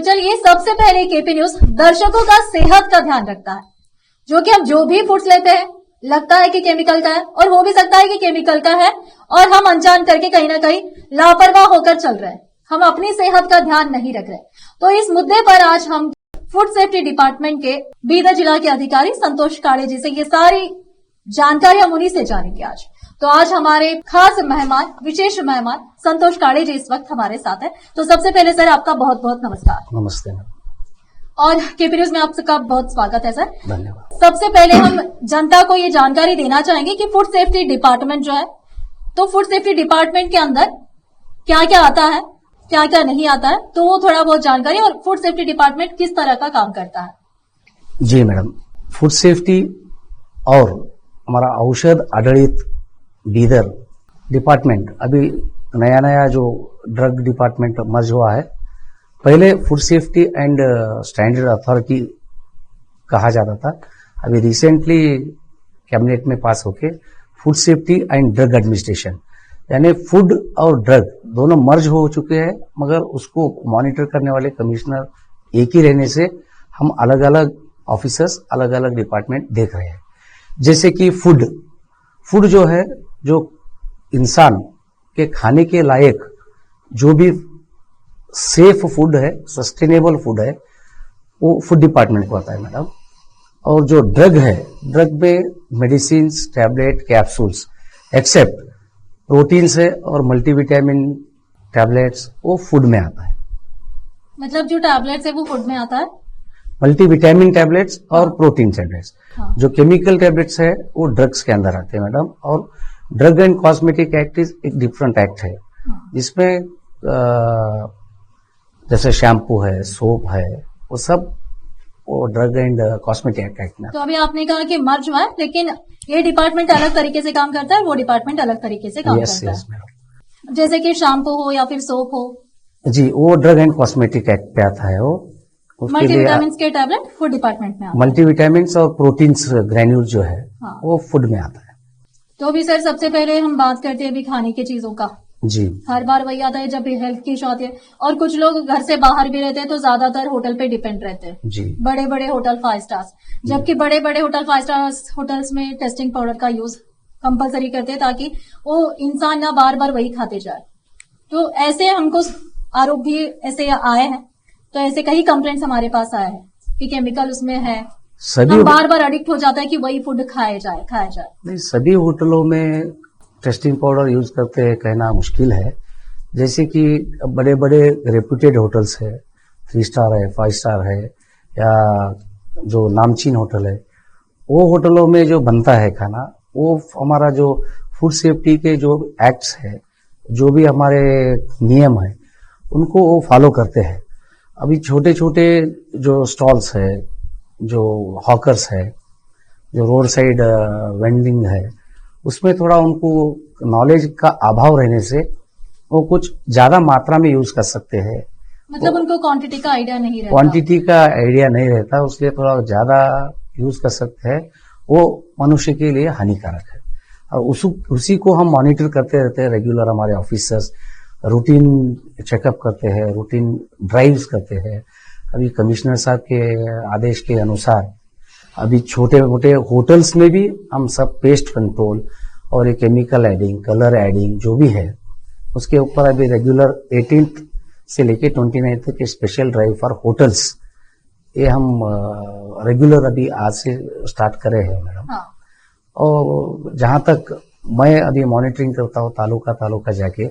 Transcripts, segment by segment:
चलिए सबसे पहले केपी न्यूज दर्शकों का सेहत का ध्यान रखता है, जो कि हम जो भी फूड्स लेते हैं लगता है कि केमिकल का है और हो भी सकता है कि केमिकल का है और हम अनजान करके कहीं ना कहीं लापरवाह होकर चल रहे हैं, हम अपनी सेहत का ध्यान नहीं रख रहे। तो इस मुद्दे पर आज हम फूड सेफ्टी डिपार्टमेंट के बीदर जिला के अधिकारी संतोष काड़े जी से ये सारी जानकारी हम उन्हीं से जानेंगे आज। तो आज हमारे खास मेहमान, विशेष मेहमान संतोष काड़े जी इस वक्त हमारे साथ है। तो सबसे पहले सर आपका बहुत बहुत नमस्कार। नमस्ते। और केपी न्यूज में आप सबका बहुत स्वागत है सर। धन्यवाद। सबसे पहले हम जनता को ये जानकारी देना चाहेंगे कि फूड सेफ्टी डिपार्टमेंट जो है, तो फूड सेफ्टी डिपार्टमेंट के अंदर क्या क्या आता है, क्या क्या नहीं आता है, तो वो थोड़ा बहुत जानकारी और फूड सेफ्टी डिपार्टमेंट किस तरह का काम करता है। जी मैडम, फूड सेफ्टी और हमारा औषध आधारित बीदर डिपार्टमेंट अभी नया जो ड्रग डिपार्टमेंट मर्ज हुआ है। पहले food safety and standard authority कहा जाता था, अभी रिसेंटली कैबिनेट में पास होके food safety and drug administration, यानी फूड और ड्रग दोनों मर्ज हो चुके हैं, मगर उसको मॉनिटर करने वाले कमिश्नर एक ही रहने से हम अलग अलग ऑफिसर्स अलग अलग डिपार्टमेंट देख रहे हैं। जैसे कि फूड जो है, जो इंसान के खाने के लायक जो भी सेफ फूड है, सस्टेनेबल फूड है, वो फूड डिपार्टमेंट को आता है मैडम। और जो ड्रग है, ड्रग में medicine, tablet, capsules except proteins है और मल्टीविटामिन टैबलेट्स, वो फूड में आता है। मतलब जो टैबलेट्स है वो फूड में आता है, मल्टीविटामिन टैबलेट्स और प्रोटीन टैबलेट्स। जो केमिकल टैबलेट्स है वो ड्रग्स के अंदर आते हैं मैडम। और drug and cosmetic act is एक डिफरेंट एक्ट है, जिसमें जैसे शैम्पू है, सोप है, वो सब वो ड्रग एंड कॉस्मेटिक एक्ट में। तो अभी आपने कहा कि मर्ज हुआ है, लेकिन ये डिपार्टमेंट अलग तरीके से काम करता है, वो डिपार्टमेंट अलग तरीके से काम करता है। जैसे कि शैम्पू हो या फिर सोप हो, जी वो ड्रग एंड कॉस्मेटिक एक्ट पे आता है। वो मल्टीविटामिन के टैबलेट फूड डिपार्टमेंट में आता है। मल्टीविटामिन और प्रोटीन्स ग्रैन्यूल जो है वो फूड में आता है। तो अभी सर सबसे पहले हम बात करते हैं अभी खाने की चीजों का। जी, हर बार वही आता है जब भी हेल्थ की इशू आती है, और कुछ लोग घर से बाहर भी रहते हैं तो ज्यादातर होटल पे डिपेंड रहते हैं। जी, बड़े बड़े होटल 5 स्टार्स, जबकि बड़े बड़े होटल 5 स्टार्स होटल्स में टेस्टिंग पाउडर का यूज कंपलसरी करते हैं ताकि वो इंसान ना बार बार वही खाते जाए। तो ऐसे हमको आरोप भी ऐसे आए हैं, तो ऐसे कई कंप्लेंट्स हमारे पास आए हैं कि केमिकल उसमें है, हम बार बार एडिक्ट हो जाता है कि वही फूड खाया जाए। नहीं, सभी होटलों में टेस्टिंग पाउडर यूज करते हैं कहना मुश्किल है। जैसे कि बड़े बड़े रेप्यूटेड होटल्स है, 3 स्टार है, 5 स्टार है, या जो नामचीन होटल है, वो होटलों में जो बनता है खाना, वो हमारा जो फूड सेफ्टी के जो एक्ट्स है, जो भी हमारे नियम है, उनको वो फॉलो करते हैं। अभी छोटे छोटे जो स्टॉल्स है, जो हॉकर्स है, जो रोड साइड वेंडिंग है, उसमें थोड़ा उनको नॉलेज का अभाव रहने से वो कुछ ज्यादा मात्रा में यूज कर सकते हैं। मतलब उनको क्वांटिटी का आइडिया नहीं रहता। क्वांटिटी का आइडिया नहीं रहता, उसलिए थोड़ा ज्यादा यूज कर सकते हैं, वो मनुष्य के लिए हानिकारक है। और उसी को हम मॉनिटर करते रहते हैं रेगुलर। हमारे ऑफिसर्स रूटीन चेकअप करते हैं, रूटीन ड्राइव्स करते हैं। अभी कमिश्नर साहब के आदेश के अनुसार अभी छोटे मोटे होटल्स में भी हम सब पेस्ट कंट्रोल और ये केमिकल एडिंग, कलर एडिंग जो भी है, उसके ऊपर अभी रेगुलर 18th से लेके 29th तक स्पेशल ड्राइव फॉर होटल्स, ये हम रेगुलर अभी आज से स्टार्ट करे हैं मैडम। और जहां तक मैं अभी मॉनिटरिंग करता हूँ तालुका जाके,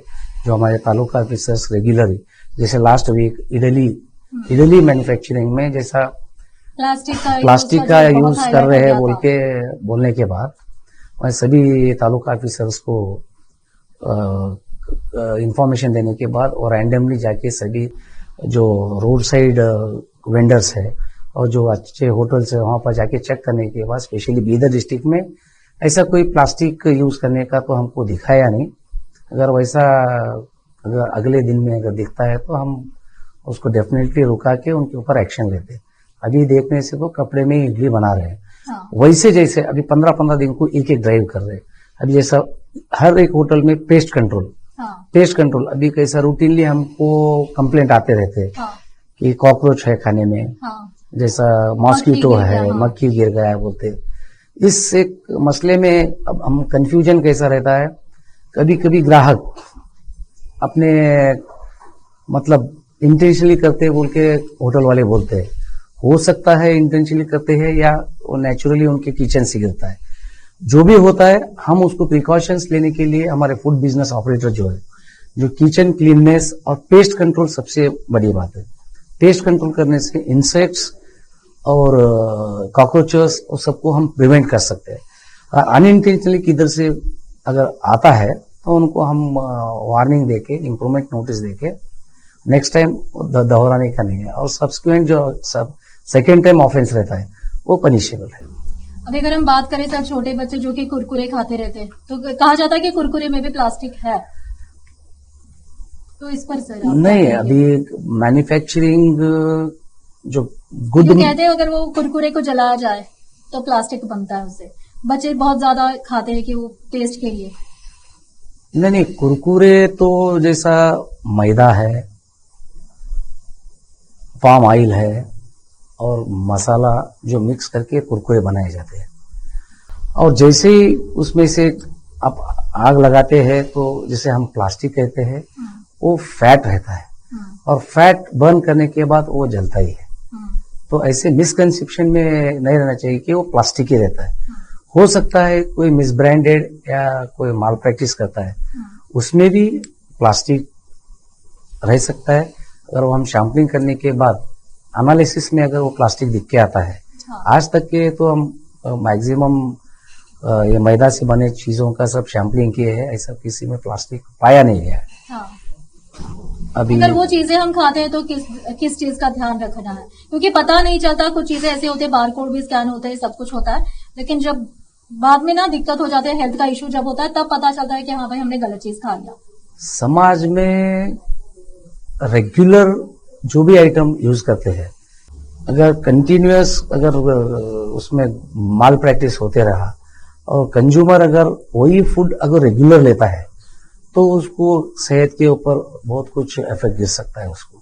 जो हमारे तालुका ऑफिसर्स रेगुलरली, जैसे लास्ट वीक इडली मैन्युफैक्चरिंग में जैसा प्लास्टिक का यूज कर रहे हैं बोलने के बाद मैं सभी तालुका ऑफिसर्स को इंफॉर्मेशन देने के बाद और रैंडमली जाके सभी जो रोड साइड वेंडर्स है और जो अच्छे होटल्स है वहां पर जाके चेक करने के बाद, स्पेशली बीदर डिस्ट्रिक्ट में ऐसा कोई प्लास्टिक यूज करने का तो हमको दिखाया नहीं। अगर वैसा अगर अगले दिन में अगर दिखता है तो हम उसको डेफिनेटली रुका के उनके ऊपर एक्शन लेते हैं। अभी देखने से तो कपड़े में इडली बना रहे हैं, वैसे जैसे अभी 15-15 दिन को एक ड्राइव कर रहे हैं। अभी जैसा हर एक होटल में पेस्ट कंट्रोल अभी कैसा रूटीनली हमको कंप्लेंट आते रहते हैं कि कॉकरोच है खाने में, हाँ, जैसा मॉस्किटो गिर गया, है, हाँ। मक्खी गिर गया बोलते। इस एक मसले में अब हम कंफ्यूजन कैसा रहता है, कभी कभी ग्राहक अपने मतलब इंटेंशनली करते बोल के होटल वाले बोलते हैं, हो सकता है इंटेंशनली करते हैं या वो नेचुरली उनके किचन से गिरता है। जो भी होता है हम उसको प्रिकॉशंस लेने के लिए हमारे फूड बिजनेस ऑपरेटर जो है, जो किचन क्लीननेस और पेस्ट कंट्रोल सबसे बड़ी बात है। पेस्ट कंट्रोल करने से इंसेक्ट्स और कॉकरोचेस और सबको हम प्रिवेंट कर सकते हैं। अनइंटेंशनली किधर से अगर आता है तो उनको हम वार्निंग देके, इम्प्रूवमेंट नोटिस देके नेक्स्ट टाइम दोहराने का नहीं है, और सब्सिक्वेंट जो सब सेकेंड टाइम ऑफेंस रहता है वो पनिशेबल है। अभी अगर हम बात करें सर, छोटे बच्चे जो कि कुरकुरे खाते रहते हैं, तो कहा जाता है कि कुरकुरे में भी प्लास्टिक है, तो इस पर सर आप क्या नहीं, कहेंगे? अभी मैन्युफैक्चरिंग जो गुड जो कहते हैं अगर वो कुरकुरे को जलाया जाए तो प्लास्टिक बनता है उससे, बच्चे बहुत ज्यादा खाते हैं कि वो टेस्ट के लिए। नहीं, कुरकुरे तो जैसा मैदा है, पाम ऑयल है और मसाला जो मिक्स करके कुरकुरे बनाए जाते हैं, और जैसे ही उसमें से आप आग लगाते हैं तो जैसे हम प्लास्टिक कहते हैं, वो फैट रहता है और फैट बर्न करने के बाद वो जलता ही है। तो ऐसे मिसकंसेप्शन में नहीं रहना चाहिए कि वो प्लास्टिक ही रहता है। हो सकता है कोई मिसब्रांडेड या कोई माल प्रैक्टिस करता है, उसमें भी प्लास्टिक रह सकता है। अगर वो हम सैंपलिंग करने के बाद एनालिसिस में अगर वो प्लास्टिक दिख के आता है, आज तक के तो हम मैक्सिमम ये मैदा से बने चीजों का सब सैंपलिंग किए हैं, ऐसा किसी में प्लास्टिक पाया नहीं गया। हाँ। अभी अगर वो चीजें हम खाते हैं तो किस चीज का ध्यान रखना है, क्योंकि पता नहीं चलता, कुछ चीजें ऐसे होते हैं, बारकोड भी स्कैन होते हैं, सब कुछ होता है, लेकिन जब बाद में ना दिक्कत हो जाती है, हेल्थ का इश्यू जब होता है, तब पता चलता है कि हाँ भाई हमने गलत चीज खा लिया। समाज में रेगुलर जो भी आइटम यूज करते हैं, अगर कंटिन्यूअस अगर उसमें माल प्रैक्टिस होते रहा और कंज्यूमर अगर वही फूड अगर रेगुलर लेता है तो उसको सेहत के ऊपर बहुत कुछ इफेक्ट गिर सकता है उसको।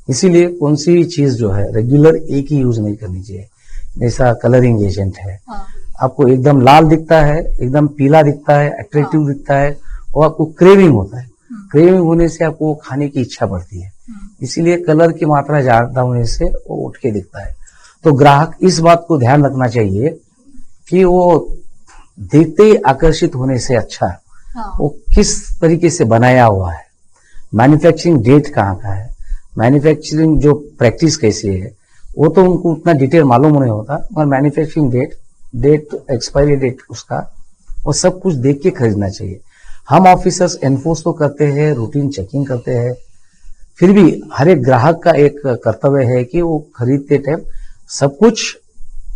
इसीलिए कौन सी भी चीज जो है रेगुलर एक ही यूज नहीं करनी चाहिए। जैसा कलरिंग एजेंट है, हाँ। आपको एकदम लाल दिखता है, एकदम पीला दिखता है, अट्रैक्टिव दिखता है, और आपको क्रेविंग होता है। क्रेविंग होने से आपको खाने की इच्छा बढ़ती है, इसीलिए कलर की मात्रा ज्यादा होने से वो उठ के दिखता है। तो ग्राहक इस बात को ध्यान रखना चाहिए कि वो देखते ही आकर्षित होने से अच्छा वो किस तरीके से बनाया हुआ है, मैन्युफैक्चरिंग डेट कहाँ का है, मैन्युफैक्चरिंग जो प्रैक्टिस कैसी है, वो तो उनको उतना डिटेल मालूम नहीं होता, मगर मैन्युफैक्चरिंग डेट एक्सपायरी डेट उसका वो सब कुछ देख के खरीदना चाहिए। हम ऑफिसर्स एनफोर्स तो करते हैं, रूटीन चेकिंग करते हैं, फिर भी हर एक ग्राहक का एक कर्तव्य है कि वो खरीदते टाइम सब कुछ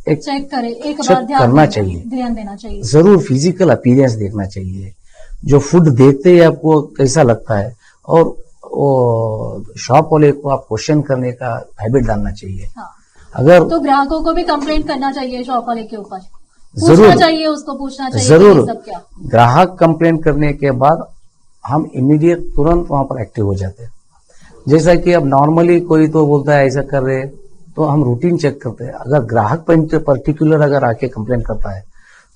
एक चेक करे, एक चेक बार करना चाहिए, ध्यान देना चाहिए। जरूर फिजिकल अपीयरेंस देखना चाहिए, जो फूड देखते ही आपको कैसा लगता है, और वो शॉप वाले को आप क्वेश्चन करने का हैबिट डालना चाहिए। हाँ। अगर तो ग्राहकों को भी कंप्लेंट करना चाहिए शॉप वाले के ऊपर, जरूर पूछना चाहिए, उसको पूछना चाहिए जरूर। कि ये सब क्या। ग्राहक कंप्लेंट करने के बाद हम इमीडिएट तुरंत वहां पर एक्टिव हो जाते हैं। जैसा कि अब नॉर्मली कोई तो बोलता है ऐसा कर रहे, तो हम रूटीन चेक करते हैं। अगर ग्राहक पर्टिकुलर अगर आके कंप्लेंट करता है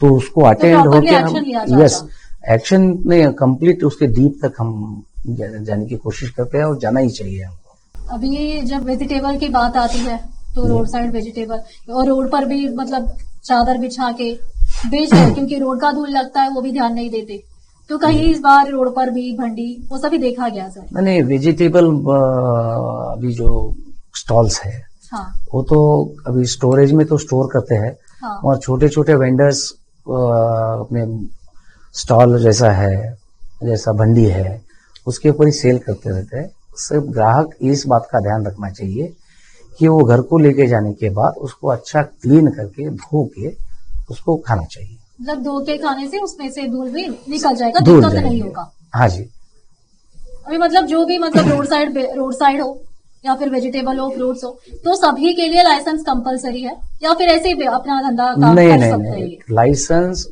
तो उसको अटेंड होके हम यस एक्शन नहीं, कंप्लीट उसके डीप तक हम जाने की कोशिश करते हैं, और जाना ही चाहिए हमको। अभी जब वेजिटेबल की बात आती है तो रोड साइड वेजिटेबल, और रोड पर भी मतलब चादर बिछा के बेच रहे, क्योंकि रोड का धूल लगता है, वो भी ध्यान नहीं देते, तो कहीं इस बार रोड पर भी भंडी वो सभी देखा गया सर। नहीं, वेजिटेबल अभी जो स्टॉल्स है, हाँ। वो तो अभी स्टोरेज में तो स्टोर करते हैं, हाँ। और छोटे छोटे वेंडर्स अपने स्टॉल जैसा है, जैसा भंडी है, उसके ऊपर ही सेल करते रहते हैं। सिर्फ ग्राहक इस बात का ध्यान रखना चाहिए कि वो घर को लेके जाने के बाद उसको अच्छा क्लीन करके धो के उसको खाना चाहिए। मतलब धो के खाने से उसमें से धूल भी निकल जाएगा, धुल दिक्कत जाएगी। नहीं होगा। हाँ जी। अभी मतलब जो भी मतलब रोड साइड हो या फिर वेजिटेबल हो, फ्रूट्स हो, तो सभी के लिए लाइसेंस कंपलसरी है, या फिर ऐसे ही अपना धंधा काम नहीं कर नहीं सकते हैं? नहीं, लाइसेंस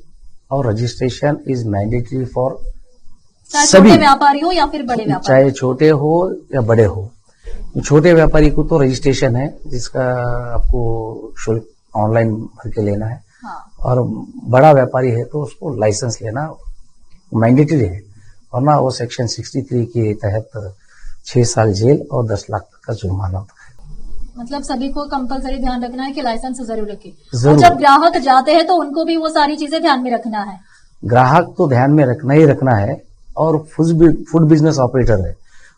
और रजिस्ट्रेशन इज मैंडेटरी फॉर चाहे सभी, छोटे व्यापारी हो या फिर बड़े व्यापारी। चाहे छोटे हो या बड़े हो। छोटे व्यापारी को तो रजिस्ट्रेशन है, जिसका आपको शुल्क ऑनलाइन भर के लेना है। हाँ। और बड़ा व्यापारी है तो उसको लाइसेंस लेना मैंडेटरी है, वरना वो सेक्शन 63 के तहत 6 साल जेल और 10 लाख तक का जुर्माना होता है। मतलब सभी को कंपलसरी ध्यान रखना है कि लाइसेंस जरूर रखें। और जरूर। जब ग्राहक जाते हैं तो उनको भी वो सारी चीजें ध्यान में रखना है। ग्राहक तो ध्यान में रखना ही रखना है, और फूड बिजनेस ऑपरेटर है,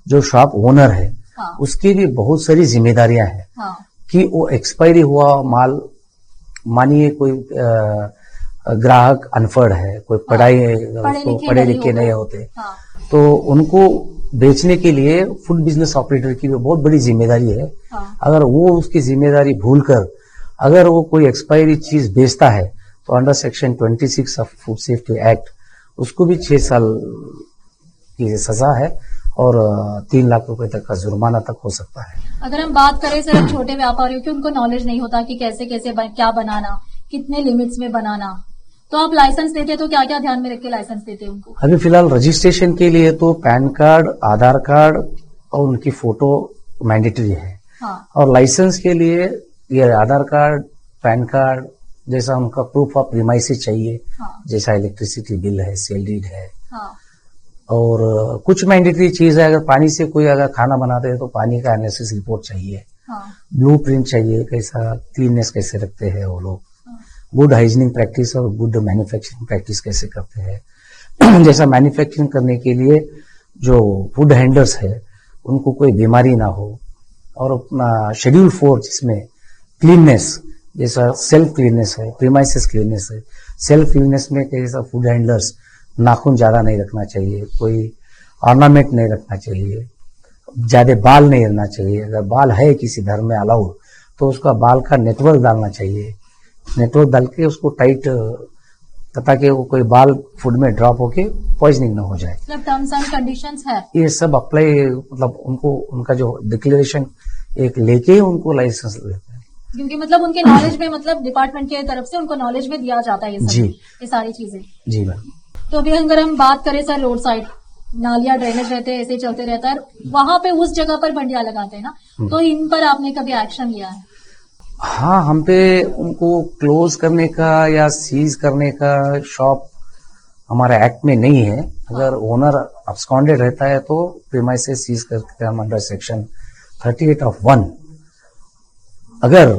जो शॉप ओनर है, हाँ। उसकी भी बहुत सारी जिम्मेदारियां हैं। हाँ। कि वो एक्सपायरी हुआ माल, मानिए कोई ग्राहक अनपढ़ है, कोई पढ़े लिखे नहीं होते, हाँ। तो उनको बेचने के लिए फूड बिजनेस ऑपरेटर की भी बहुत बड़ी जिम्मेदारी है। हाँ। अगर वो उसकी जिम्मेदारी भूलकर अगर वो कोई एक्सपायरी चीज बेचता है तो under section 26 of food safety act उसको भी 6 साल की सजा है और 3 लाख रुपए तक का जुर्माना तक हो सकता है। अगर हम बात करें सिर्फ छोटे व्यापारियों की, उनको नॉलेज नहीं होता कि कैसे कैसे क्या बनाना, कितने लिमिट्स में बनाना, तो आप लाइसेंस देते तो क्या क्या ध्यान में रख के लाइसेंस देते हैं उनको? अभी फिलहाल रजिस्ट्रेशन के लिए तो पैन कार्ड, आधार कार्ड और उनकी फोटो मैंडेटरी है। हाँ। और लाइसेंस के लिए ये आधार कार्ड, पैन कार्ड जैसा उनका प्रूफ ऑफ प्रीमाइसेस चाहिए। हाँ। जैसा इलेक्ट्रिसिटी बिल है, सेल डीड है। हाँ। और कुछ मैंडेटरी चीज है, अगर पानी से कोई अगर खाना बनाते हैं तो पानी का एनालिसिस रिपोर्ट चाहिए। हाँ। ब्लू प्रिंट चाहिए, कैसा क्लीननेस कैसे रखते हैं वो लोग, गुड हाइजीनिक प्रैक्टिस और गुड मैन्युफैक्चरिंग प्रैक्टिस कैसे करते हैं। जैसा मैन्युफैक्चरिंग करने के लिए जो फूड हैंडलर्स है उनको कोई बीमारी ना हो, और अपना शेड्यूल 4 जिसमें क्लीननेस, जैसा सेल्फ क्लीननेस है, प्रीमाइसेस क्लीननेस है, सेल्फ क्लीननेस में कैसा फूड हैंडलर्स नाखून ज्यादा नहीं रखना चाहिए, कोई ऑर्नामेंट नहीं रखना चाहिए, ज्यादा बाल नहीं रहना चाहिए। अगर बाल है किसी धर्म में अलाउड तो उसका बाल का नेटवर्क डालना चाहिए, नेटवर्क डाल के उसको टाइट, ताकि वो कोई बाल फूड में ड्रॉप होके पॉइजनिंग ना हो जाए। मतलब टर्म्स एंड कंडीशंस है, ये सब अप्लाई, मतलब उनको उनका जो डिक्लेरेशन एक लेके ही उनको लाइसेंस देते हैं। क्योंकि मतलब उनके नॉलेज में, मतलब डिपार्टमेंट की तरफ से उनको नॉलेज में दिया जाता है जी। ये सारी चीजें। जी मैम। तो अभी अगर हम बात करें सर, रोड साइड नालियां, ड्रेनेज रहते हैं, ऐसे चलते रहता है, वहां पे उस जगह पर बंडियां लगाते हैं ना, तो इन पर आपने कभी एक्शन लिया है? हाँ, हम पे उनको क्लोज करने का या सीज करने का शॉप हमारे एक्ट में नहीं है। अगर ओनर अब्सकॉन्डेड रहता है तो प्रीमाइसेस सीज करके हम अंडर सेक्शन 38 ऑफ 1, अगर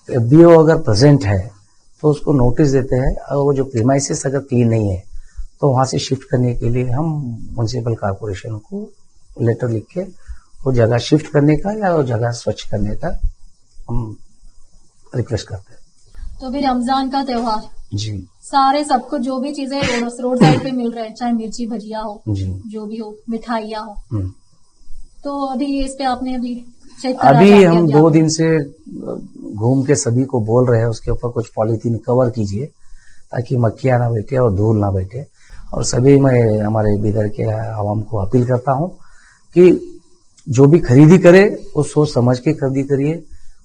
एफबीओ अगर प्रेजेंट है तो उसको नोटिस देते हैं। और वो जो प्रीमाइसेस अगर क्लीन नहीं है तो वहां से शिफ्ट करने के लिए हम म्युनिसिपल कॉर्पोरेशन को लेटर लिख के वो जगह शिफ्ट करने का या वो जगह स्वच्छ करने का हम रिक्वेस्ट करते हैं। तो अभी रमजान का त्योहार, जी सारे सबको जो भी चीजें रोड साइड पे मिल रहे हैं, चाहे मिर्ची भजिया हो, जी। जो भी हो, मिठाइयाँ हो, हम्म। तो अभी इस पे आपने अभी चेक करा अभी जाके हम अभी 2 आप- दिन से घूम के सभी को बोल रहे हैं उसके ऊपर कुछ पॉलीथीन कवर कीजिए ताकि मक्खियां ना बैठे और धूल ना बैठे। और सभी मैं हमारे बिदर के आवाम को अपील करता हूं कि जो भी खरीदी करे वो सोच समझ के खरीदी करिए,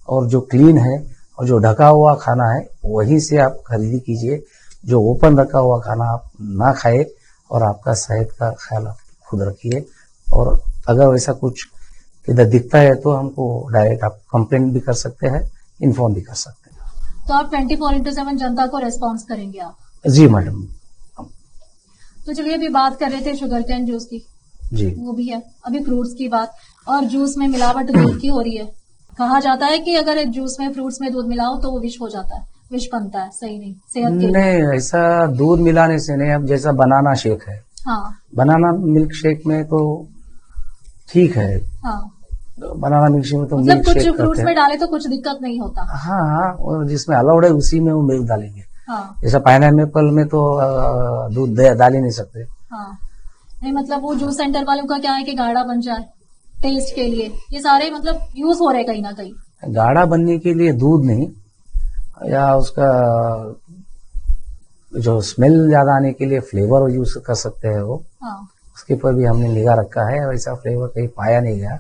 और जो क्लीन है और जो ढका हुआ खाना है वहीं से आप खरीदी कीजिए। जो ओपन रखा हुआ खाना आप ना खाए, और आपका सेहत का ख्याल आप खुद रखिए। और अगर वैसा कुछ इधर दिखता है तो हमको डायरेक्ट आप कंप्लेंट भी कर सकते हैं, इन्फॉर्म भी कर सकते हैं। तो आप 24/7 जनता को रेस्पॉन्स करेंगे आप? जी मैडम। तो चलिए, अभी बात कर रहे थे शुगर कैन जूस की, जी। वो भी है, अभी फ्रूट्स की बात, और जूस में मिलावट दूध की हो रही है। कहा जाता है कि अगर जूस में, फ्रूट्स में दूध मिलाओ तो वो विष हो जाता है, विष बनता है, सही नहीं सेहत के लिए। नहीं, ऐसा दूध मिलाने से नहीं। अब जैसा बनाना शेक है, हाँ। बनाना मिल्क शेक में तो ठीक है, हाँ, बनाना मिल्क शेक में तो मतलब मिल्क कुछ शेक फ्रूट्स करते में हैं। डाले तो कुछ दिक्कत नहीं होता। हाँ हाँ, और जिसमें अलाउड है उसी में वो मिल्क डालेंगे। हाँ। जैसा पाइनएप्पल में तो दूध डाल ही नहीं सकते। हाँ, नहीं मतलब वो जूस सेंटर वालों का क्या है कि गाढ़ा बन जाए टेस्ट के लिए, ये सारे मतलब यूज हो रहे कहीं ना कहीं। गाढ़ा बनने के लिए दूध नहीं, या उसका जो स्मेल ज्यादा आने के लिए फ्लेवर यूज कर सकते हैं वो। हाँ। उसके ऊपर भी हमने निगाह रखा है, वैसा फ्लेवर कहीं पाया नहीं गया।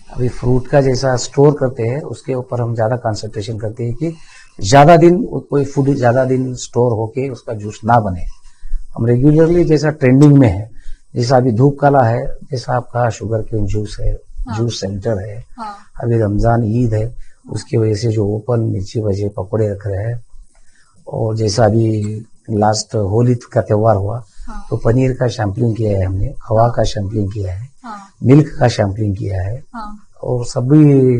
अभी फ्रूट का जैसा स्टोर करते हैं उसके ऊपर हम ज्यादा कंसंट्रेशन करते हैं कि ज्यादा दिन कोई फूड ज्यादा दिन स्टोर होके उसका जूस ना बने। हम रेगुलरली जैसा ट्रेंडिंग में है, जैसा अभी धूप काला है, जैसा आपका शुगर केन जूस है, हाँ। जूस सेंटर है, हाँ अभी रमजान ईद है, उसकी वजह से जो ओपन मिर्ची बजे पकौड़े रख रहे हैं, और जैसा अभी लास्ट होली का त्योहार हुआ हाँ तो पनीर का सैंपलिंग किया है हमने, खवा का सैंपलिंग किया है, हाँ मिल्क का सैंपलिंग किया है, हाँ। और सभी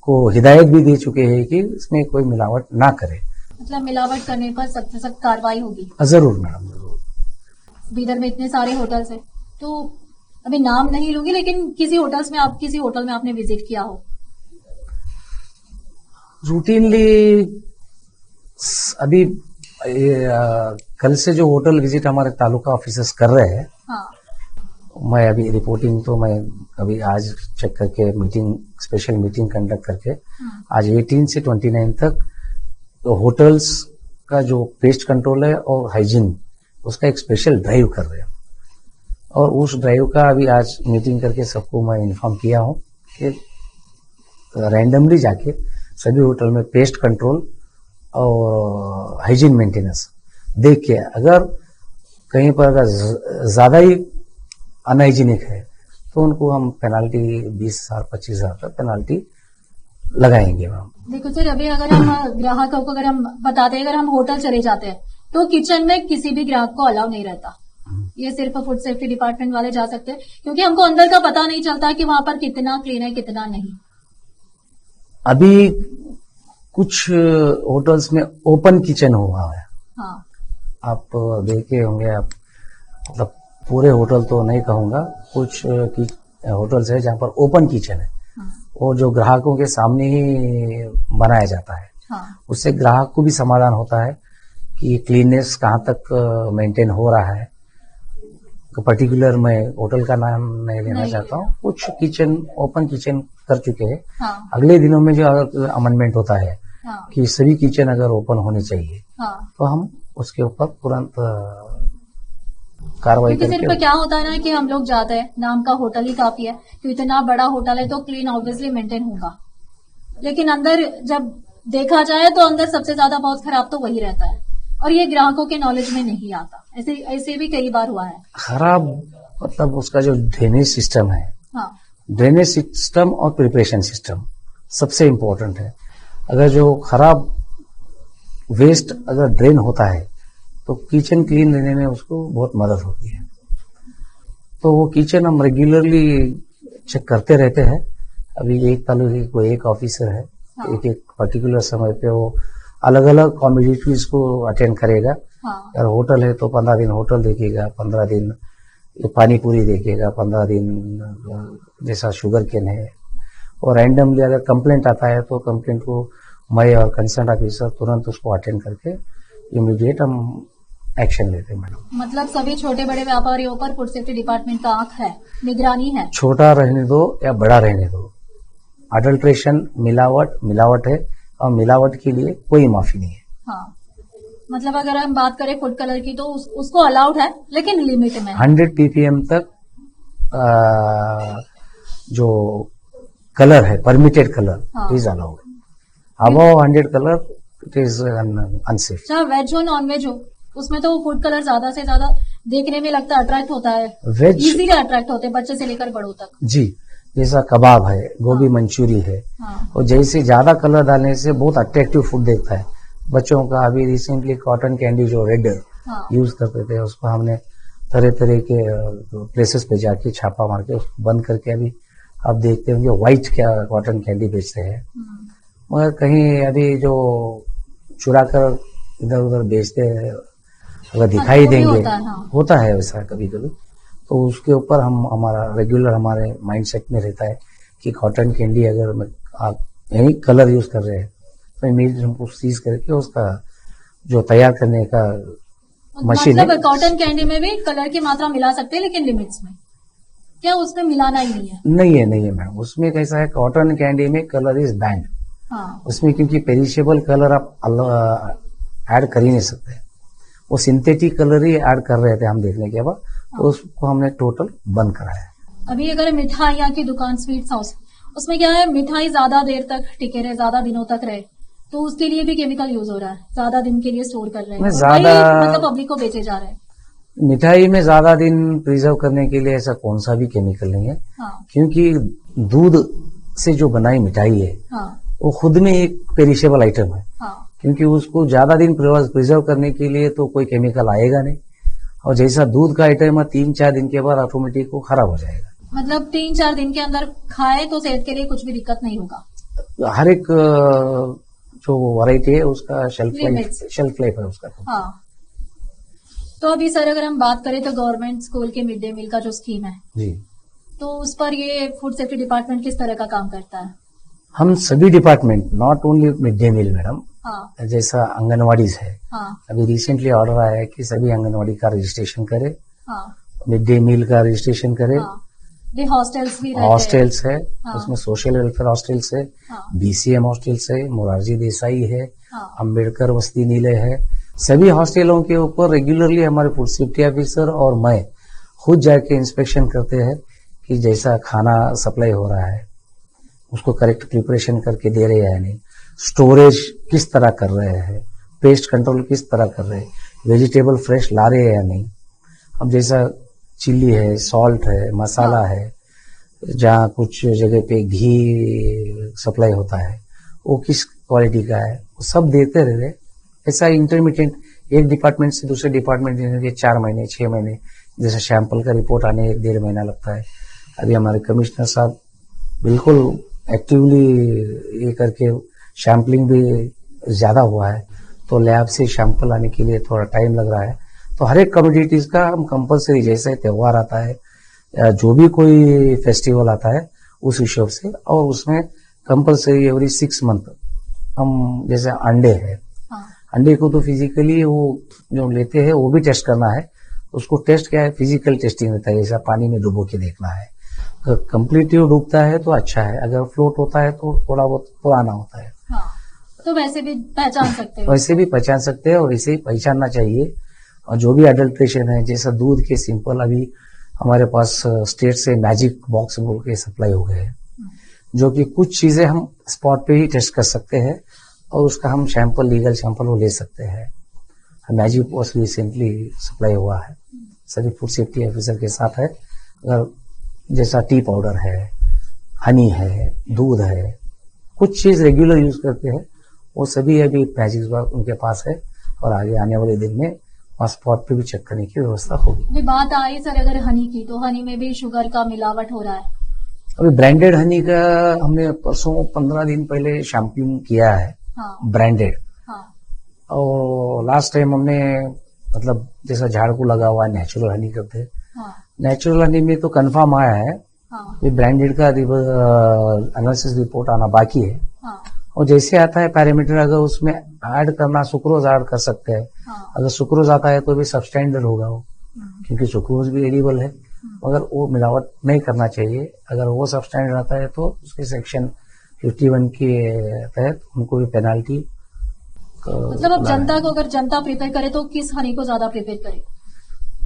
को हिदायत भी दे चुके हैं कि इसमें कोई मिलावट ना करे। मतलब मिलावट करने पर सख्त से सख्त कार्रवाई होगी। जरूर मैडम, जरूर। बीदर में इतने सारे होटल्स हैं, तो अभी नाम नहीं लूंगी, लेकिन किसी होटल में आपने विजिट किया हो? रूटीनली अभी कल से जो होटल विजिट हमारे तालुका ऑफिसर्स कर रहे हैं, हाँ मैं अभी रिपोर्टिंग तो मैं अभी आज चेक करके स्पेशल मीटिंग कंडक्ट करके आज 18 से 29 तक तो होटल्स का जो पेस्ट कंट्रोल है और हाइजीन उसका एक स्पेशल ड्राइव कर रहे हैं, और उस ड्राइव का अभी आज मीटिंग करके सबको मैं इन्फॉर्म किया हूं कि रैंडमली जाके सभी होटल में पेस्ट कंट्रोल और हाइजीन मेंटेनेंस देख के, अगर कहीं पर अगर ज्यादा ही अनहाइजीनिक है तो उनको हम पेनाल्टी 20,000 25,000 तक पेनाल्टी लगाएंगे मैम। देखो सर, अभी अगर हम ग्राहकों को अगर हम बताते हैं, अगर हम होटल चले जाते हैं तो किचन में किसी भी ग्राहक को अलाउ नहीं रहता। ये सिर्फ फूड सेफ्टी डिपार्टमेंट वाले जा सकते हैं, क्योंकि हमको अंदर का पता नहीं चलता कि वहां पर कितना क्लीन है कितना नहीं। अभी कुछ होटल्स में ओपन किचन हुआ है, हाँ आप देखे होंगे, आप मतलब पूरे होटल तो नहीं कहूंगा, कुछ होटल्स है जहां पर ओपन किचन है, हाँ और जो ग्राहकों के सामने ही बनाया जाता है, हाँ उससे ग्राहक को भी समाधान होता है कि क्लीननेस कहाँ तक मेंटेन हो रहा है। तो पर्टिकुलर मैं होटल का नाम नहीं लेना चाहता हूँ, कुछ किचन ओपन किचन कर चुके हैं। हाँ अगले दिनों में जो अगर अमेंडमेंट होता है हाँ कि सभी किचन अगर ओपन होनी चाहिए हाँ। तो हम उसके ऊपर तुरंत कार्रवाई क्योंकि सिर्फ करके। क्या होता है ना कि हम लोग जाते हैं, नाम का होटल ही काफी है, तो इतना बड़ा होटल है तो क्लीन ऑब्वियसली मेंटेन होगा, लेकिन अंदर जब देखा जाए तो अंदर सबसे ज्यादा बहुत खराब तो वही रहता है, और ये ग्राहकों के नॉलेज में नहीं आता। ऐसे भी कई बार हुआ है। खराब मतलब उसका जो ड्रेनेज सिस्टम है, हाँ ड्रेनेज सिस्टम और प्रिपरेशन सिस्टम सबसे इम्पोर्टेंट है। अगर जो खराब वेस्ट अगर ड्रेन होता है तो किचन क्लीन रहने में उसको बहुत मदद होती है। तो वो किचन हम रेगुलरली चेक करते रहते हैं। अभी एक तालुके को एक ऑफिसर है, हाँ। एक पर्टिकुलर समय पे वो अलग अलग कॉमोडिटीज को अटेंड करेगा। हाँ अगर होटल है तो 15 दिन होटल देखेगा, 15 दिन पानी पूरी देखेगा, 15 दिन जैसा शुगर केन है, और रैंडमली अगर कंप्लेंट आता है तो कंप्लेंट को मैं और कंसर्न ऑफिसर तुरंत उसको अटेंड करके इमीडिएट हम एक्शन लेते हैं मैडम। मतलब सभी छोटे बड़े व्यापारियों पर फूड सेफ्टी डिपार्टमेंट का आंख है, निगरानी है। छोटा रहने दो या बड़ा रहने दो, अडल्ट्रेशन मिलावट है, और मिलावट के लिए कोई माफी नहीं है। हाँ मतलब अगर हम बात करें फूड कलर की तो उसको अलाउड है, लेकिन लिमिट में। 100 ppm तक जो कलर है, permitted colour is allowed. Above 100 colour it is unsafe. चाहे वेज हो नॉन वेज हो, उसमें तो फूड कलर ज्यादा से ज्यादा देखने में लगता है, अट्रैक्ट होता है, वेज इजीली अट्रैक्ट होते हैं बच्चे से लेकर बड़ों तक। जी, जैसा कबाब है, गोभी मंचूरी है, हाँ और जैसे ज्यादा कलर डालने से बहुत अट्रैक्टिव फूड देखता है बच्चों का। अभी रिसेंटली कॉटन कैंडी जो रेड हाँ यूज करते थे, उसको हमने तरह तरह के प्लेसेस पे जाके छापा मार के उसको बंद करके अभी आप देखते होंगे व्हाइट क्या कॉटन कैंडी बेचते हैं। मगर कहीं अभी जो चुरा कर इधर उधर बेचते हैं अगर दिखाई वो भी देंगे, होता है, हाँ। होता है वैसा कभी कभी, तो उसके ऊपर हम हमारा रेगुलर हमारे माइंडसेट में रहता है कि कॉटन कैंडी अगर आप यही कलर यूज कर रहे हैं तो इमीडिएट हमको सीज करके उसका जो तैयार करने का मशीन है। मतलब कॉटन कैंडी में भी कलर की मात्रा मिला सकते हैं, लेकिन लिमिट्स में। क्या उसमें मिलाना ही नहीं है? नहीं है मैम, उसमें कैसा है, कॉटन कैंडी में कलर इज बैंड। हाँ उसमें क्योंकि पेरिशेबल कलर आप ऐड कर ही नहीं सकते, वो सिंथेटिक कलर ही ऐड कर रहे थे हम देखने के बाद, तो उसको हमने टोटल बंद कराया। अभी अगर मिठाइयाँ की दुकान, स्वीट्स हाउस, उसमें क्या है, मिठाई ज्यादा देर तक टिके रहे, ज्यादा दिनों तक रहे, तो उसके लिए भी केमिकल यूज हो रहा है, ज्यादा दिन के लिए स्टोर कर रहे हैं, मैं और ज्यादा- वही मतलब पब्लिक को बेचे जा रहे हैं। मिठाई में ज्यादा दिन प्रिजर्व करने के लिए ऐसा कौन सा भी केमिकल नहीं है, हाँ क्योंकि दूध से जो बनाई मिठाई है हाँ वो खुद में एक पेरिशेबल आइटम है, हाँ क्योंकि उसको ज्यादा दिन प्रिजर्व करने के लिए तो कोई केमिकल आएगा नहीं, और जैसा दूध का आइटम है 3-4 दिन के बाद ऑटोमेटिक वो खराब हो जाएगा। मतलब 3-4 दिन के अंदर खाए तो सेहत के लिए कुछ भी दिक्कत नहीं होगा। हर एक जो वैरायटी है उसका शेल्फ Limits। लाइफ है उसका। हाँ, तो अभी सर अगर हम बात करें तो गवर्नमेंट स्कूल के मिड डे मील का जो स्कीम है, जी, तो उस पर ये फूड सेफ्टी डिपार्टमेंट किस तरह का काम करता है? हम सभी department, not only mid day meal madam, हाँ जैसा आंगनवाड़ीज है, हाँ अभी रिसेंटली ऑर्डर आया है कि सभी आंगनवाड़ी का रजिस्ट्रेशन करे, हाँ मिड डे मील का रजिस्ट्रेशन करे, हाँ, ये हॉस्टल्स भी रहते हैं। हॉस्टल्स है, हाँ। उसमें सोशल वेलफेयर हॉस्टल्स है, हाँ बीसीएम हॉस्टल्स है, मोरारजी देसाई है, हाँ अंबेडकर वसति निलय है। सभी हॉस्टलों के ऊपर रेगुलरली हमारे फूड सेफ्टी ऑफिसर और मैं खुद जाके इंस्पेक्शन करते हैं कि जैसा खाना सप्लाई हो रहा है उसको करेक्ट प्रिपरेशन करके दे रहे हैं या नहीं, स्टोरेज किस तरह कर रहे हैं, पेस्ट कंट्रोल किस तरह कर रहे हैं, वेजिटेबल फ्रेश ला रहे हैं या नहीं। अब जैसा चिल्ली है, सॉल्ट है, मसाला है, जहाँ कुछ जगह पे घी सप्लाई होता है वो किस क्वालिटी का है, वो सब देते रहे। ऐसा इंटरमीडिएट एक डिपार्टमेंट से दूसरे डिपार्टमेंट के 4 महीने 6 महीने, जैसे सैंपल का रिपोर्ट आने 1-1.5 महीना लगता है। अभी हमारे कमिश्नर साहब बिल्कुल एक्टिवली ये करके सैंपलिंग भी ज्यादा हुआ है, तो लैब से सैंपल आने के लिए थोड़ा टाइम लग रहा है। तो हर एक कम्युनिटीज का हम कंपलसरी, जैसे त्योहार आता है या जो भी कोई फेस्टिवल आता है उस हिसाब से, और उसमें कंपलसरी एवरी 6 मंथ हम, जैसे अंडे है, हाँ अंडे को तो फिजिकली वो जो लेते हैं वो भी टेस्ट करना है। उसको टेस्ट क्या है, फिजिकल टेस्टिंग होता है, जैसा पानी में डुबो के देखना है। अगर कंप्लीटली डूबता है तो अच्छा है, अगर फ्लोट होता है तो थोड़ा बहुत पुराना होता है। हाँ, तो वैसे भी पहचान सकते हो। वैसे भी पहचान सकते हैं और इसे ही पहचानना चाहिए। और जो भी अडल्ट्रेशन है, जैसा दूध के सिंपल, अभी हमारे पास स्टेट से मैजिक बॉक्स बोल के सप्लाई हो गए हैं, जो कि कुछ चीजें हम स्पॉट पे ही टेस्ट कर सकते हैं और उसका हम सैंपल, लीगल सैंपल वो ले सकते हैं। मैजिक बॉक्स रिसेंटली सप्लाई हुआ है, सभी फूड सेफ्टी ऑफिसर के साथ है। अगर जैसा टी पाउडर है, हनी है, दूध है, कुछ चीज रेगुलर यूज करते हैं, वो सभी अभी मैजिक बॉक्स उनके पास है और आगे आने वाले दिन में वहाँ स्पॉट पे भी चेक करने की व्यवस्था होगी। अभी बात आई सर अगर हनी की, तो हनी में भी शुगर का मिलावट हो रहा है। अभी ब्रांडेड हनी का हमने परसों 15 दिन पहले सैंपलिंग किया है, हाँ ब्रांडेड। हाँ और लास्ट टाइम हमने, मतलब जैसा झाड़ को लगा हुआ है नेचुरल हनी करते हैं, हाँ नेचुरल हनी में तो कंफर्म आया है, हाँ ये ब्रांडेड का एनालिसिस रिपोर्ट आना बाकी है। हाँ और जैसे आता है पैरामीटर, अगर उसमें ऐड करना, सुक्रोज ऐड कर सकते हैं। हाँ अगर सुक्रोज आता है तो भी सबस्टैंडर्ड होगा वो, क्योंकि सुक्रोज भी एडिबल है, मगर वो मिलावट नहीं करना चाहिए। अगर वो सबस्टैंडर्ड आता है तो उसके सेक्शन 51 के तहत उनको भी पेनाल्टी। मतलब अब जनता को, अगर जनता प्रिपेयर करे तो किस हनी को ज्यादा प्रिपेयर करे?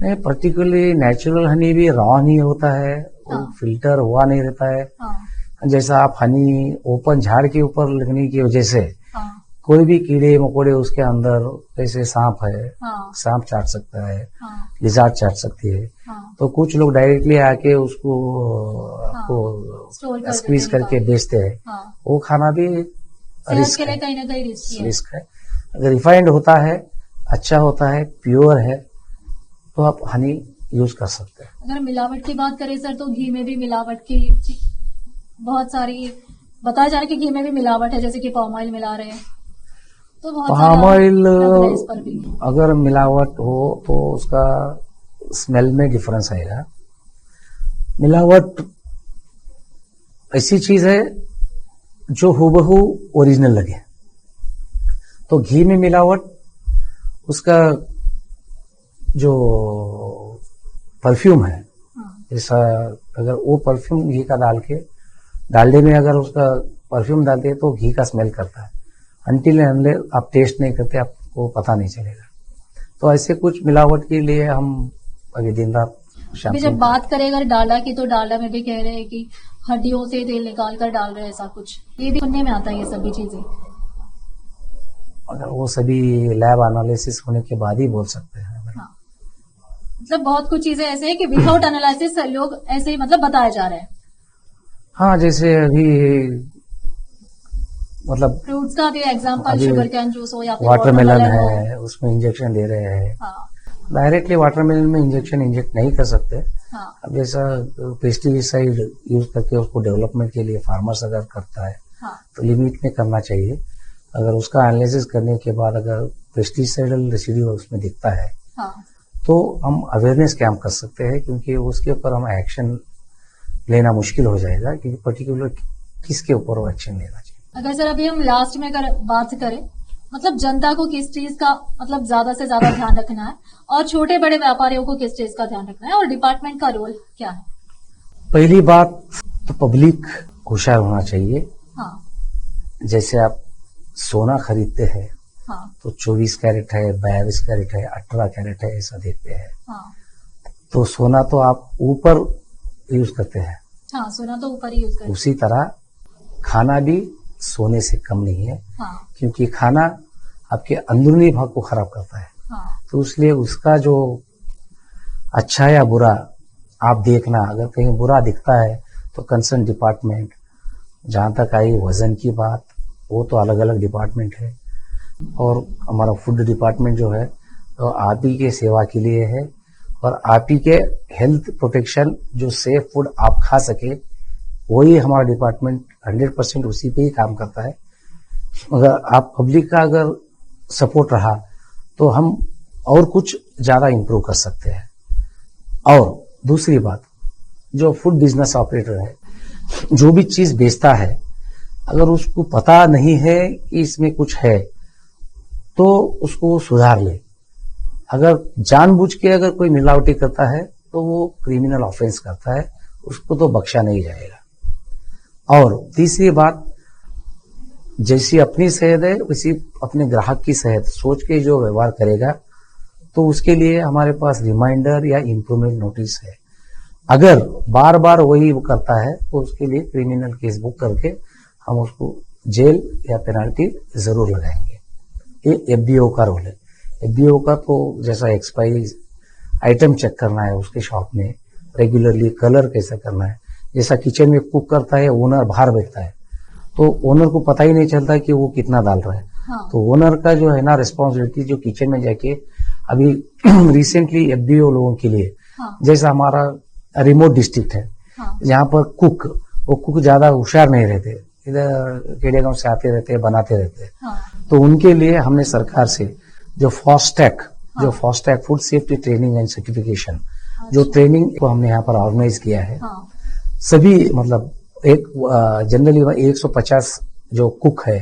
नहीं, पर्टिकुलरली नेचुरल हनी भी रॉ हनी होता है, वो हाँ। फिल्टर हुआ नहीं रहता है। हाँ जैसा आप हनी ओपन झाड़ के ऊपर लगने की वजह से हाँ कोई भी कीड़े मकोड़े उसके अंदर, जैसे सांप है, हाँ सांप चाट सकता है, हाँ लिजार्ड चाट सकती है, हाँ तो कुछ लोग डायरेक्टली आके उसको स्टोर कर स्क्वीज देते हैं करके बेचते हैं। हाँ, वो खाना भी सेहत रिस्क के लिए है, कहीं ना कहीं रिस्की है। रिस्क है। अगर रिफाइंड होता है, अच्छा होता है, प्योर है, तो आप हनी यूज कर सकते हैं। अगर मिलावट की बात करें सर, तो घी में भी मिलावट की बहुत सारी बताया जा रहा है कि घी में भी मिलावट है, जैसे कि पाम ऑयल मिला रहे हैं, तो बहुत पाम सारा ऑयल लग रहा है इस पर भी। अगर मिलावट हो तो उसका स्मेल में डिफरेंस आएगा। मिलावट ऐसी चीज है जो हूबहू ओरिजिनल लगे। तो घी में मिलावट, उसका जो परफ्यूम है, जैसा अगर वो परफ्यूम घी का डाल के, डालडे में अगर उसका परफ्यूम डालते हैं तो घी का स्मेल करता है। अनटिल अनलेस आप टेस्ट नहीं करते, आपको पता नहीं चलेगा। तो ऐसे कुछ मिलावट के लिए हम अभी दिन रात अभी जब बात करें अगर डालडा की, तो डालडा में भी कह रहे हैं कि हड्डियों से तेल निकाल कर डाल रहे हैं, ऐसा कुछ ये भी सुनने में आता है, ये सभी चीजें। अगर वो सभी लैब एनालिसिस होने के बाद ही बोल सकते हैं। हाँ। मतलब बहुत कुछ चीजें ऐसे हैं कि विदाउट एनालिसिस लोग ऐसे ही मतलब बताए जा रहे हैं। हाँ, जैसे अभी मतलब फ्रूट्स का भी एग्जांपल, अभी शुगर कैन जूस हो या फिर वाटरमेलन हो। है, उसमें इंजेक्शन दे रहे हैं। हाँ डायरेक्टली वाटरमेलन में इंजेक्शन इंजेक्ट नहीं कर सकते। हाँ अब जैसा पेस्टिसाइड यूज करके उसको डेवलपमेंट के लिए फार्मर्स अगर करता है हाँ तो लिमिट में करना चाहिए। अगर उसका एनालिसिस करने के बाद अगर पेस्टिसाइडल रेसिड्यू उसमें दिखता है हाँ तो हम अवेयरनेस कैंप कर सकते हैं, क्योंकि उसके ऊपर हम एक्शन लेना मुश्किल हो जाएगा, क्योंकि पर्टिकुलर किसके ऊपर वो एक्शन लेना चाहिए। अगर सर अभी हम लास्ट में बात करें, मतलब जनता को किस चीज का मतलब ज्यादा से ज्यादा ध्यान रखना है और छोटे बड़े व्यापारियों को किस चीज का ध्यान रखना है और डिपार्टमेंट का रोल क्या है? पहली बात तो पब्लिक होशियार होना चाहिए। हाँ जैसे आप सोना खरीदते हैं हाँ तो 24 कैरेट है, 22 कैरेट है, 18 कैरेट है, ऐसा देखते हैं। हाँ तो सोना तो आप ऊपर यूज करते हैं, हाँ, सोना तो ऊपर ही यूज करें। उसी तरह खाना भी सोने से कम नहीं है, हाँ क्योंकि खाना आपके अंदरूनी भाग को खराब करता है। हाँ तो इसलिए उसका जो अच्छा या बुरा आप देखना, अगर कहीं बुरा दिखता है तो कंसर्न डिपार्टमेंट, जहां तक आई वजन की बात, वो तो अलग अलग डिपार्टमेंट है, और हमारा फूड डिपार्टमेंट जो है तो आप ही के सेवा के लिए है, और आप ही के हेल्थ प्रोटेक्शन, जो सेफ फूड आप खा सके, वही हमारा डिपार्टमेंट 100% उसी पे ही काम करता है। अगर आप पब्लिक का अगर सपोर्ट रहा तो हम और कुछ ज्यादा इंप्रूव कर सकते हैं। और दूसरी बात, जो फूड बिजनेस ऑपरेटर है, जो भी चीज बेचता है, अगर उसको पता नहीं है कि इसमें कुछ है तो उसको सुधार ले। अगर जानबूझ के अगर कोई मिलावटी करता है तो वो क्रिमिनल ऑफेंस करता है, उसको तो बख्शा नहीं जाएगा। और तीसरी बात, जैसी अपनी सेहत है वैसी अपने ग्राहक की सेहत सोच के जो व्यवहार करेगा, तो उसके लिए हमारे पास रिमाइंडर या इम्प्रूवमेंट नोटिस है। अगर बार बार वही वो करता है तो उसके लिए क्रिमिनल केस बुक करके हम उसको जेल या पेनल्टी जरूर लगाएंगे। ये एफबीओ का रोल है। एफबीओ का तो जैसा एक्सपायरी आइटम चेक करना है उसके शॉप में, रेगुलरली कलर कैसा करना है, जैसा किचन में कुक करता है, ओनर बाहर बैठता है तो ओनर को पता ही नहीं चलता कि वो कितना डाल रहा है। हाँ। तो ओनर का जो है ना रिस्पॉन्सिबिलिटी, जो किचन में जाके, अभी रिसेंटली एफबीओ लोगों के लिए, हाँ। जैसा हमारा रिमोट डिस्ट्रिक्ट है, हाँ। जहाँ पर वो कुक ज्यादा होशियार नहीं रहते, इधर केड़े गांव से आते रहते, बनाते रहते। हाँ। तो उनके लिए हमने सरकार से जो फास्टैग, हाँ। Food safety training and certification, जो ट्रेनिंग को हमने यहाँ पर ऑर्गेनाइज किया है। हाँ। सभी मतलब एक जनरली 150 जो कुक है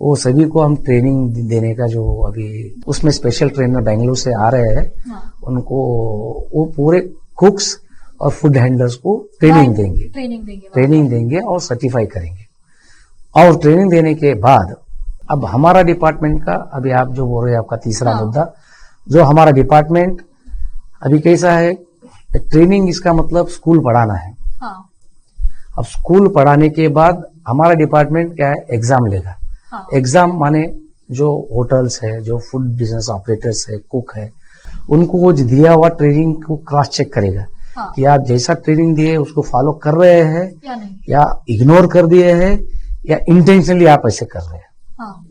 वो सभी को हम ट्रेनिंग देने का, जो अभी उसमें स्पेशल ट्रेनर बेंगलुरु से आ रहे हैं, हाँ। उनको वो पूरे कुक्स और फूड हैंडलर्स को ट्रेनिंग देंगे और सर्टिफाई करेंगे। और ट्रेनिंग देने के बाद अब हमारा डिपार्टमेंट का, अभी आप जो बोल रहे हैं आपका तीसरा हाँ। मुद्दा, जो हमारा डिपार्टमेंट अभी कैसा है, ट्रेनिंग इसका मतलब स्कूल पढ़ाना है। हाँ। अब स्कूल पढ़ाने के बाद हमारा डिपार्टमेंट क्या है, एग्जाम लेगा। हाँ। एग्जाम माने जो होटल्स है, जो फूड बिजनेस ऑपरेटर्स है, कुक है, उनको वो दिया हुआ ट्रेनिंग को क्रॉस चेक करेगा। हाँ। कि आप जैसा ट्रेनिंग दिए उसको फॉलो कर रहे हैं या नहीं, या इग्नोर कर दिए हैं, या इंटेंशनली आप ऐसे कर रहे हैं। हाँ।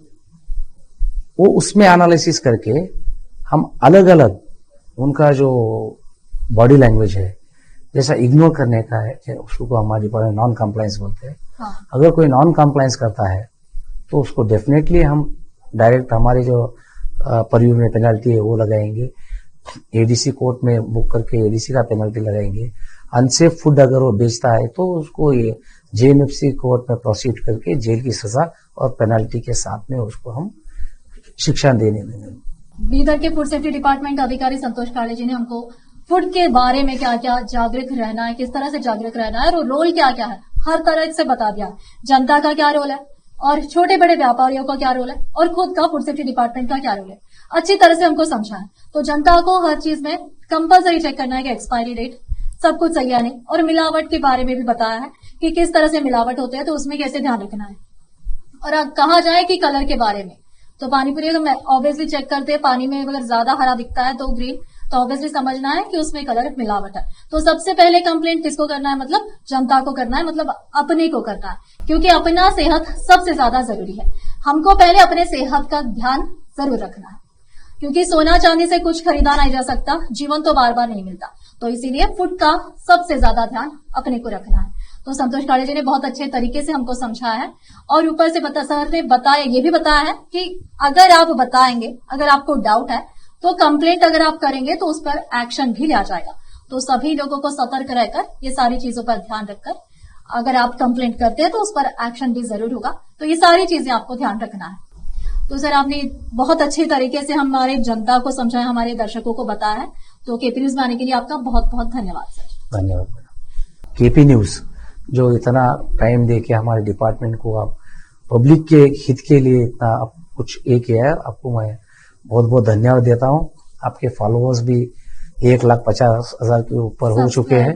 वो उसमें एनालिसिस करके हम अलग अलग उनका जो बॉडी लैंग्वेज है, जैसा इग्नोर करने का है, उसको हमारे डिपार्टमेंट नॉन कंप्लायंस बोलते हैं। हाँ। अगर कोई नॉन कंप्लायंस करता है तो उसको डेफिनेटली हम डायरेक्ट हमारी जो परिवहन में पेनल्टी है वो लगाएंगे, एडीसी कोर्ट में बुक करके एडीसी का पेनल्टी लगाएंगे। अनसेफ फूड अगर वो बेचता है तो उसको ये जेएमएफसी कोर्ट में प्रोसीड करके जेल की सजा और पेनल्टी के साथ में उसको हम शिक्षा देने देंगे। बीदर के फूड सेफ्टी डिपार्टमेंट अधिकारी संतोष काले जी ने हमको फूड के बारे में क्या क्या जागरूक रहना है, किस तरह से जागरूक रहना है और रोल क्या क्या है, हर तरह से बता दिया। जनता का क्या रोल है और छोटे बड़े व्यापारियों का क्या रोल है और खुद का फूड सेफ्टी डिपार्टमेंट का क्या रोल है, अच्छी तरह से हमको समझाया। तो जनता को हर चीज में कंपलसरी चेक करना है कि एक्सपायरी डेट सब कुछ सही है नहीं, और मिलावट के बारे में भी बताया है कि किस तरह से मिलावट होते हैं तो उसमें कैसे ध्यान रखना है। और अब कहा जाए कि कलर के बारे में, तो पानी पूरी अगर ऑब्वियसली चेक करते हैं, पानी में अगर ज्यादा हरा दिखता है तो ग्रीन, तो ऑब्वियसली समझना है कि उसमें कलर मिलावट है। तो सबसे पहले कंप्लेंट किसको करना है, मतलब जनता को करना है, मतलब अपने को करना है, क्योंकि अपना सेहत सबसे ज्यादा जरूरी है। हमको पहले अपने सेहत का ध्यान जरूर रखना है, क्योंकि सोना चांदी से कुछ खरीदा नहीं जा सकता, जीवन तो बार बार नहीं मिलता। तो इसीलिए फूड का सबसे ज्यादा ध्यान अपने को रखना है। तो संतोष काळे जी ने बहुत अच्छे तरीके से हमको समझाया है, और ऊपर से सर ने बताया, ये भी बताया है कि अगर आप बताएंगे, अगर आपको डाउट है तो कंप्लेंट अगर आप करेंगे तो उस पर एक्शन भी लिया जाएगा। तो सभी लोगों को सतर्क रहकर ये सारी चीजों पर ध्यान रखकर अगर आप कंप्लेंट करते हैं तो उस पर एक्शन भी जरूर होगा। तो ये सारी चीजें आपको ध्यान रखना है। तो सर आपने बहुत अच्छे तरीके से हमारे जनता को समझाया, हमारे दर्शकों को बताया है। तो केपी न्यूज में आने के लिए आपका बहुत बहुत धन्यवाद सर। धन्यवाद। केपी न्यूज जो इतना टाइम दे के हमारे डिपार्टमेंट को आप पब्लिक के हित के लिए इतना आप कुछ किया है, आपको मैं बहुत बहुत धन्यवाद देता हूँ। आपके फॉलोअर्स भी 1,50,000 के ऊपर हो चुके हैं।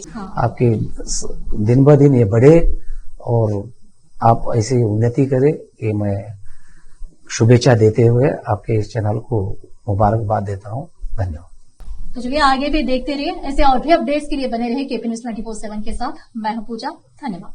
हाँ। आपके दिन ब दिन ये बढ़े और आप ऐसे उन्नति करें, ये मैं शुभेच्छा देते हुए आपके इस चैनल को मुबारकबाद देता हूँ। धन्यवाद। तो चलिए आगे भी देखते रहिए, ऐसे और भी अपडेट्स के लिए बने रहे केपी न्यूज 24/7 के साथ। मैं हूं पूजा, धन्यवाद।